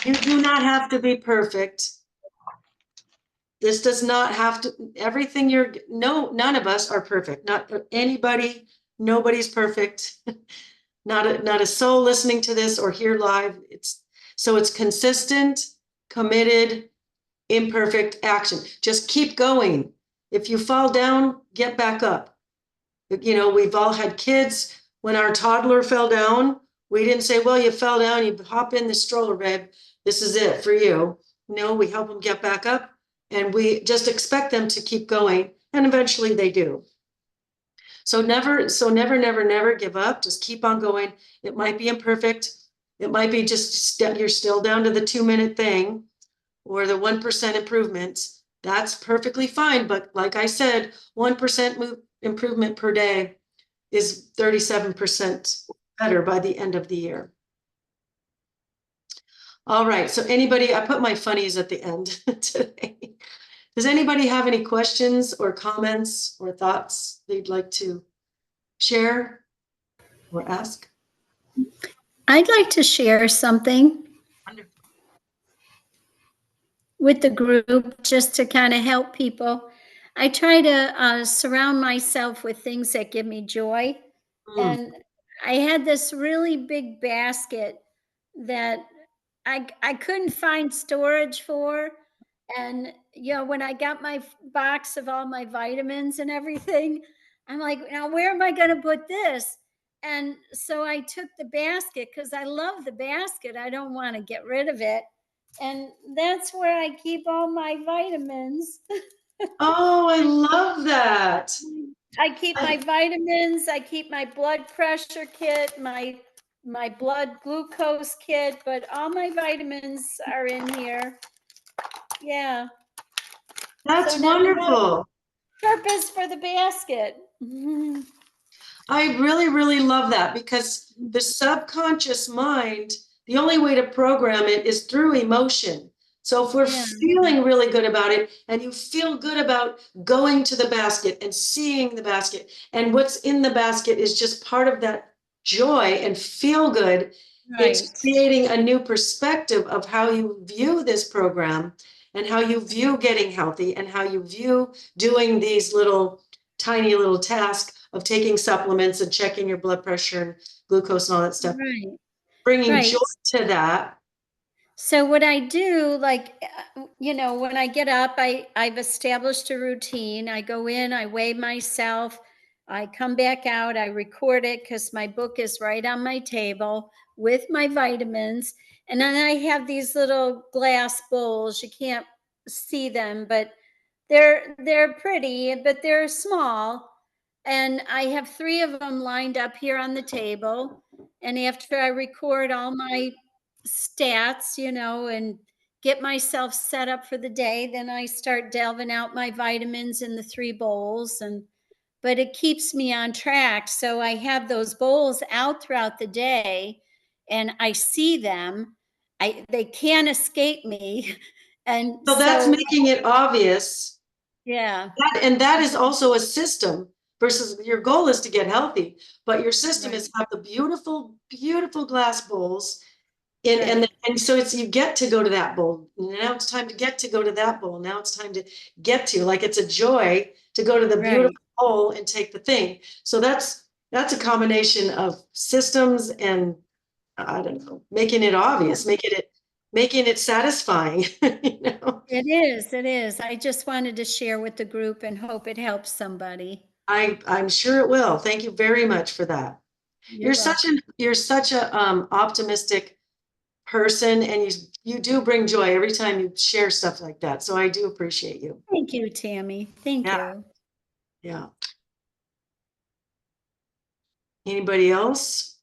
You do not have to be perfect. This does not have to, none of us are perfect. Not anybody, nobody's perfect. Not a soul listening to this or here live. It's consistent, committed, imperfect action. Just keep going. If you fall down, get back up. We've all had kids. When our toddler fell down, we didn't say, well, you fell down, you hop in the stroller, babe. This is it for you. No, we help them get back up and we just expect them to keep going. And eventually they do. So never give up. Just keep on going. It might be imperfect. It might be just you're still down to the 2-minute thing or the 1% improvements. That's perfectly fine. But like I said, 1% improvement per day is 37% better by the end of the year. All right. So I put my funnies at the end today. Does anybody have any questions or comments or thoughts they'd like to share or ask? I'd like to share something with the group just to kind of help people. I try to surround myself with things that give me joy. And I had this really big basket that I couldn't find storage for. And, when I got my box of all my vitamins and everything, I'm like, now where am I going to put this? And so I took the basket because I love the basket. I don't want to get rid of it. And that's where I keep all my vitamins. Oh, I love that. I keep my vitamins. I keep my blood pressure kit, my my blood glucose kit, but all my vitamins are in here. Yeah. That's So now I know wonderful. purpose for the basket. I really, really love that because the subconscious mind, the only way to program it is through emotion. So if we're Yeah. feeling really good about it and you feel good about going to the basket and seeing the basket, and what's in the basket is just part of that joy and feel good, it's Right. creating a new perspective of how you view this program and how you view getting healthy and how you view doing these little tiny little tasks of taking supplements and checking your blood pressure and glucose and all that stuff, Right. bringing Right. joy to that. So what I do, like, when I get up, I've established a routine. I go in, I weigh myself, I come back out, I record it because my book is right on my table with my vitamins. And then I have these little glass bowls. You can't see them, but they're pretty, but they're small. And I have 3 of them lined up here on the table. And after I record all my stats, and get myself set up for the day, then I start delving out my vitamins in the 3 bowls, but it keeps me on track. So I have those bowls out throughout the day and I see them. They can't escape me. And So that's so making it obvious. yeah, And that is also a system versus your goal is to get healthy, but your system right, is have the beautiful, beautiful glass bowls. And right, and so it's you get to go to that bowl. Now it's time to get to go to that bowl. Now it's time to get to, like, it's a joy to go to the beautiful right. bowl and take the thing. So that's a combination of systems and I don't know, making it obvious, making it satisfying, you know. It is, it is. I just wanted to share with the group and hope it helps somebody. I'm sure it will. Thank you very much for that. You're welcome. You're such a optimistic person, and you do bring joy every time you share stuff like that. So I do appreciate you. Thank you, Tammy. Thank Yeah, you. yeah. Anybody else?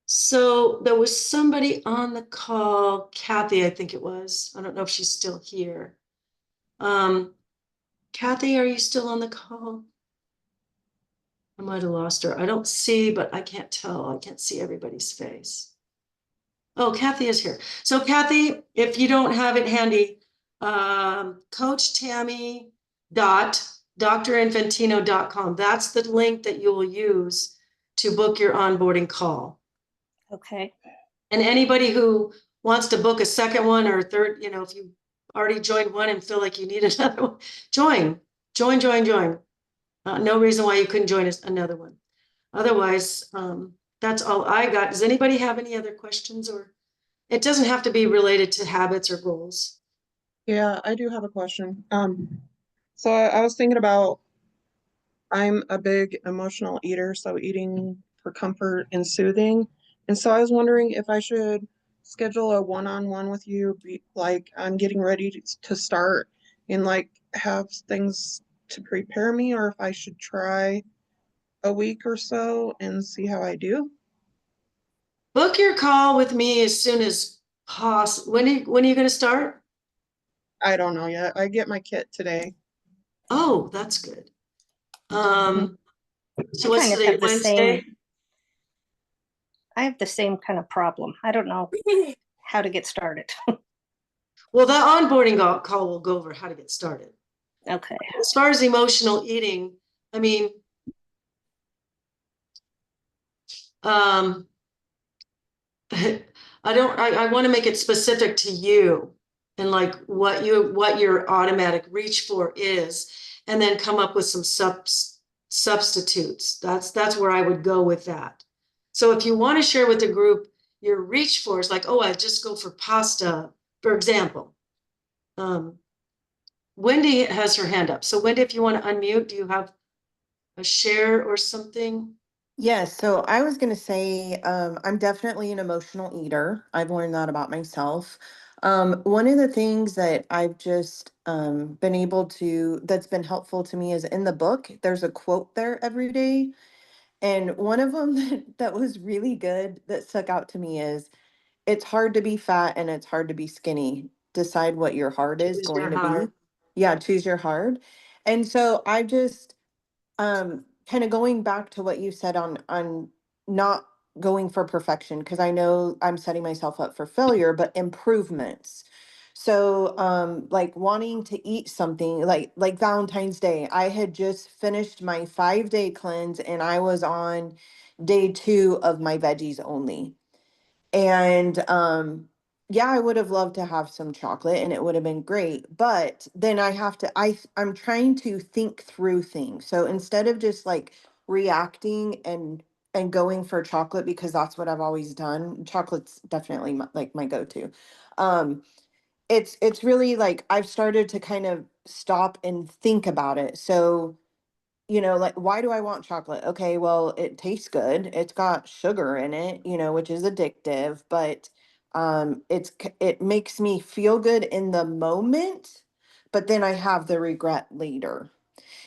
So there was somebody on the call, Kathy, I think it was. I don't know if she's still here. Kathy, are you still on the call? I might have lost her. I don't see, but I can't tell. I can't see everybody's face. Oh, Kathy is here. So Kathy, if you don't have it handy, Coach Tammy .drinfantino.com. That's the link that you will use to book your onboarding call. Okay. And anybody who wants to book a second one or a third, if you already joined one and feel like you need another one, join. No reason why you couldn't join us another one. Otherwise, that's all I got. Does anybody have any other questions, or it doesn't have to be related to habits or goals? Yeah, I do have a question. So I was thinking about, I'm a big emotional eater, so eating for comfort and soothing. And so I was wondering if I should schedule a one-on-one with you, like I'm getting ready to start and like have things to prepare me, or if I should try a week or so and see how I do. Book your call with me as soon as possible. When are you going to start? I don't know yet. I get my kit today. Oh, that's good. So I what's kind of today, have the Wednesday? I have the same kind of problem. I don't know how to get started. Well, the onboarding call will go over how to get started. Okay. As far as emotional eating, I mean, I want to make it specific to you and like what your automatic reach for is, and then come up with some substitutes. That's where I would go with that. So if you want to share with the group your reach for is like, oh, I just go for pasta, for example. Wendy has her hand up. So Wendy, if you want to unmute, do you have a share or something? Yes, so I was going to say I'm definitely an emotional eater. I've learned that about myself. One of the things that I've just been able to, that's been helpful to me is in the book, there's a quote there every day. And one of them that was really good that stuck out to me is it's hard to be fat and it's hard to be skinny. Decide what your heart is Choose your going to be. heart. Yeah, choose your heart. And so I just kind of going back to what you said on not going for perfection, because I know I'm setting myself up for failure, but improvements. So like wanting to eat something like Valentine's Day, I had just finished my 5-day cleanse and I was on day 2 of my veggies only. And yeah, I would have loved to have some chocolate and it would have been great. But then I'm trying to think through things. So instead of just like reacting and going for chocolate because that's what I've always done, chocolate's definitely like my go-to. Um it's really like I've started to kind of stop and think about it. So like, why do I want chocolate? Okay, well, it tastes good. It's got sugar in it, which is addictive, but it makes me feel good in the moment, but then I have the regret later.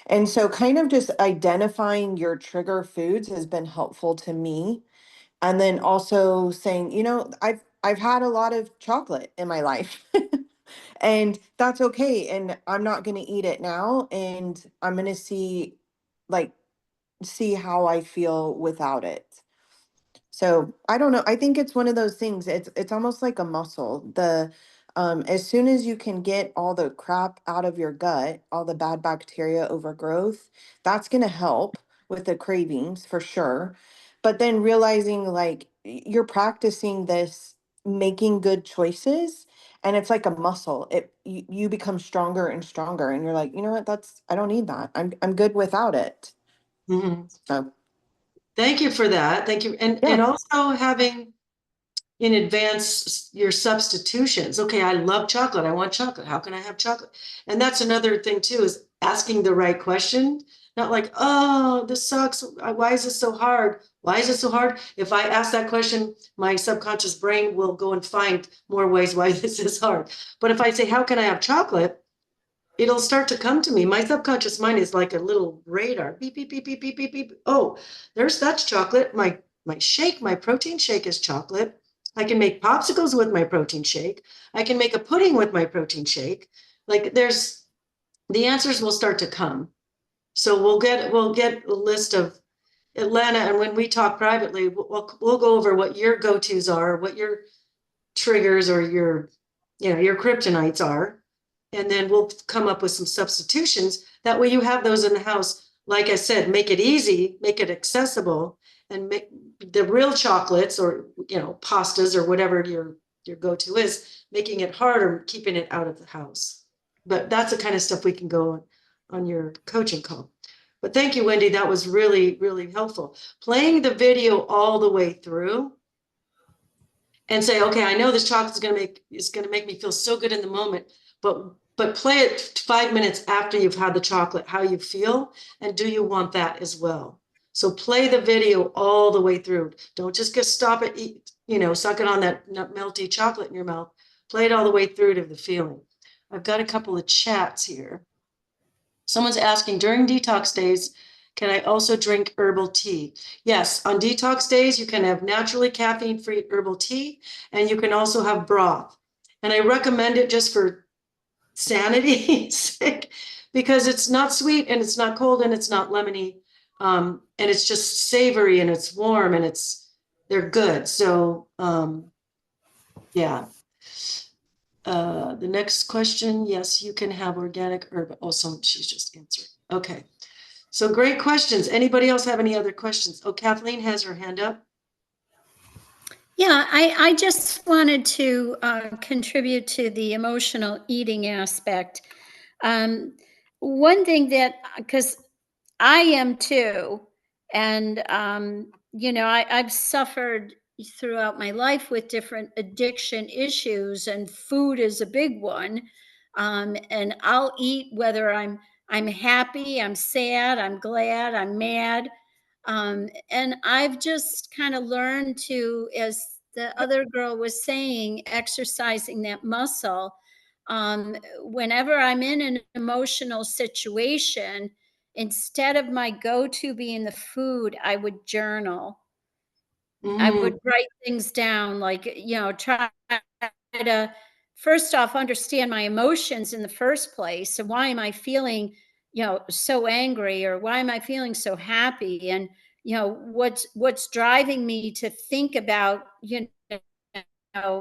And so kind of just identifying your trigger foods has been helpful to me. And then also saying, I've had a lot of chocolate in my life. And that's okay. And I'm not going to eat it now. And I'm going to like, see how I feel without it. So I don't know. I think it's one of those things. It's almost like a muscle. As soon as you can get all the crap out of your gut, all the bad bacteria overgrowth, that's gonna help with the cravings for sure. But then realizing like you're practicing this making good choices and it's like a muscle. You become stronger and stronger and you're like, you know what, I don't need that. I'm good without it. Mhm. So Thank you for that. Thank you. And yeah. also having in advance your substitutions. Okay, I love chocolate. I want chocolate. How can I have chocolate? And that's another thing too, is asking the right question. Not like, oh, this sucks. Why is this so hard? Why is it so hard? If I ask that question, my subconscious brain will go and find more ways why this is hard. But if I say, how can I have chocolate? It'll start to come to me. My subconscious mind is like a little radar. Beep, beep, beep, beep, beep, beep, beep. Oh, that's chocolate. My protein shake is chocolate. I can make popsicles with my protein shake. I can make a pudding with my protein shake. Like the answers will start to come. So we'll get a list of Atlanta, and when we talk privately, we'll go over what your go-tos are, what your triggers or your kryptonites are, and then we'll come up with some substitutions. That way you have those in the house. Like I said, make it easy, make it accessible, and make the real chocolates or pastas or whatever your go-to is, making it harder, keeping it out of the house. But that's the kind of stuff we can go on your coaching call. But thank you, Wendy. That was really, really helpful. Playing the video all the way through and say, okay, I know this chocolate is gonna make me feel so good in the moment, but play it 5 minutes after you've had the chocolate, how you feel, and do you want that as well? So play the video all the way through. Don't just stop it, sucking on that melty chocolate in your mouth. Play it all the way through to the feeling. I've got a couple of chats here. Someone's asking, during detox days, can I also drink herbal tea? Yes, on detox days, you can have naturally caffeine-free herbal tea, and you can also have broth. And I recommend it just for sanity's sake, because it's not sweet and it's not cold and it's not lemony. And it's just savory and it's warm and they're good. So yeah. The next question, yes, you can have organic herb. Oh, she's just answered. Okay. So great questions. Anybody else have any other questions? Oh, Kathleen has her hand up. Yeah, I just wanted to contribute to the emotional eating aspect. One thing that, because I am too, and I've suffered throughout my life with different addiction issues, and food is a big one. And I'll eat whether I'm happy, I'm sad, I'm glad, I'm mad. And I've just kind of learned to, as the other girl was saying, exercising that muscle. Whenever I'm in an emotional situation, instead of my go-to being the food, I would journal. I Mm, would write things down, like, try to first off understand my emotions in the first place. So why am I feeling, so angry, or why am I feeling so happy? And what's driving me to think about,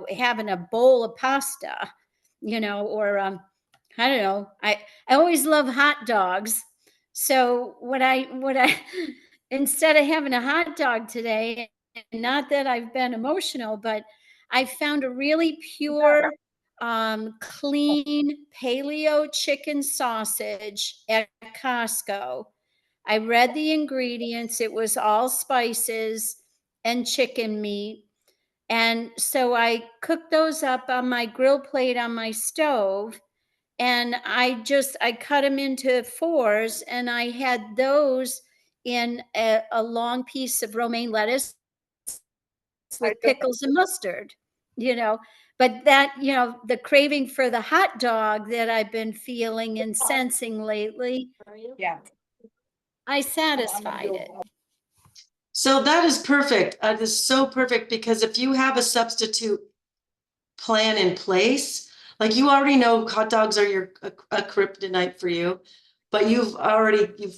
having a bowl of pasta, or I don't know. I always love hot dogs. So what I instead of having a hot dog today, not that I've been emotional, but I found a really pure, clean paleo chicken sausage at Costco. I read the ingredients. It was all spices and chicken meat. And so I cooked those up on my grill plate on my stove. And I cut them into fours, and I had those in a long piece of romaine lettuce with pickles and mustard, you know. But that, the craving for the hot dog that I've been feeling and sensing lately, Yeah. I satisfied it. so that is perfect. That is so perfect, because if you have a substitute plan in place, like you already know hot dogs are a kryptonite for you, but you've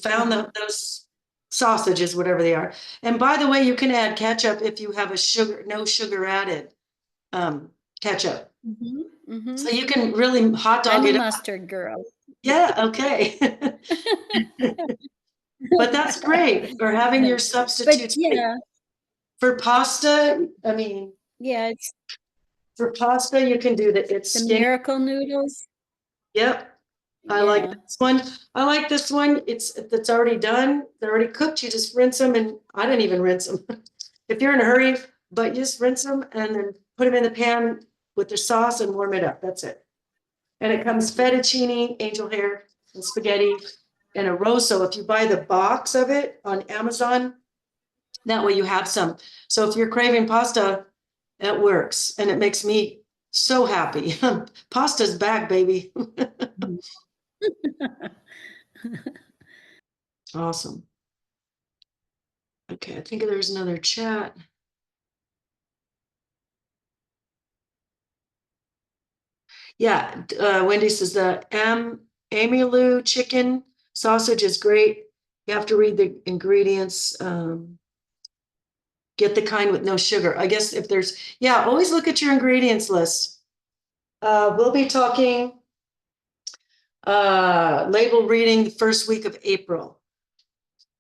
found those sausages, whatever they are. And by the way, you can add ketchup if you have no sugar added ketchup. So you can really hot dog I'm a it up. mustard girl. Yeah, okay. But that's great for having your But substitutes. yeah, For pasta, I mean, it's for pasta, you can do it's the skinny. miracle noodles. Yep. I Yeah. like this one. I like this one. It's already done. They're already cooked. You just rinse them, and I didn't even rinse them. If you're in a hurry, but you just rinse them and then put them in the pan with their sauce and warm it up. That's it. And it comes fettuccine, angel hair, and spaghetti, and a rosso. If you buy the box of it on Amazon, that way you have some. So if you're craving pasta, it works, and it makes me so happy. Pasta's back, baby. Awesome. Okay, I think there's another chat. Yeah, Wendy says the Amy Lou chicken sausage is great. You have to read the ingredients. Get the kind with no sugar. I guess if there's, yeah, always look at your ingredients list. We'll be talking label reading the first week of April.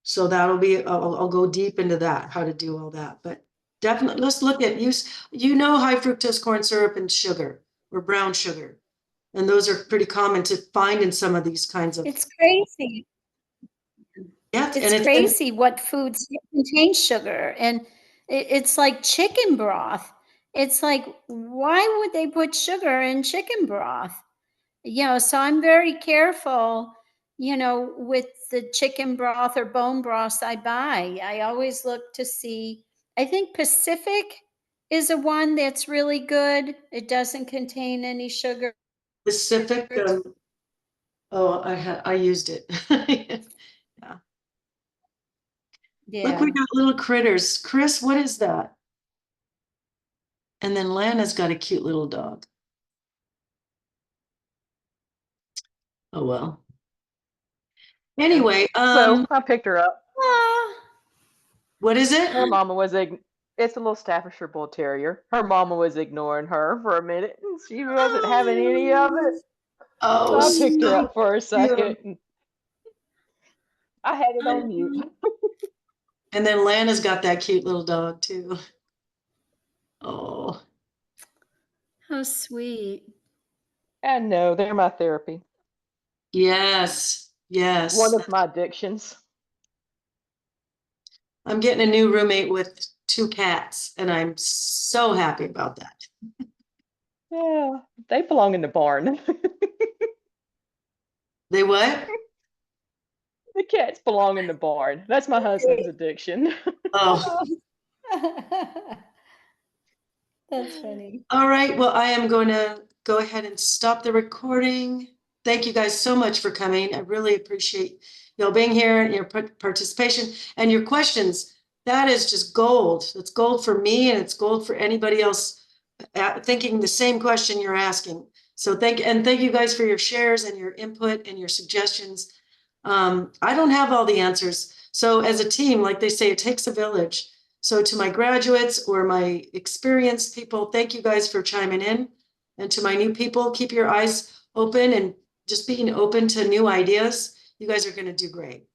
So that'll be, I'll go deep into that, how to do all that. But definitely, let's look at high fructose corn syrup and sugar, or brown sugar. And those are pretty common to find in some of these kinds of. It's crazy. Yeah, and It's crazy what foods contain sugar. And it's like chicken broth. It's like, why would they put sugar in chicken broth? So I'm very careful, with the chicken broth or bone broths I buy. I always look to see. I think Pacific is a one that's really good. It doesn't contain any sugar. Pacific. I used it. Yeah. Look, we Yeah. got little critters. Chris, what is that? And then Lana's got a cute little dog. Oh well. Anyway, So I picked her up. Ah. what is it? Her mama was it's a little Staffordshire Bull Terrier. Her mama was ignoring her for a minute, and she wasn't having any of it. Oh, So I picked her so up for a second. cute. And I had it on mute. And then Lana's got that cute little dog too. Oh, How sweet. And no, they're my therapy. yes, yes. One of my addictions. I'm getting a new roommate with 2 cats, and I'm so happy about that. Yeah, they belong in the barn. They what? The cats belong in the barn. That's my husband's addiction. Oh, That's funny. all right. Well, I am going to go ahead and stop the recording. Thank you guys so much for coming. I really appreciate y'all being here and your participation and your questions. That is just gold. It's gold for me and it's gold for anybody else thinking the same question you're asking. So thank you guys for your shares and your input and your suggestions. I don't have all the answers. So as a team, like they say, it takes a village. So to my graduates or my experienced people, thank you guys for chiming in. And to my new people, keep your eyes open and just being open to new ideas. You guys are going to do great.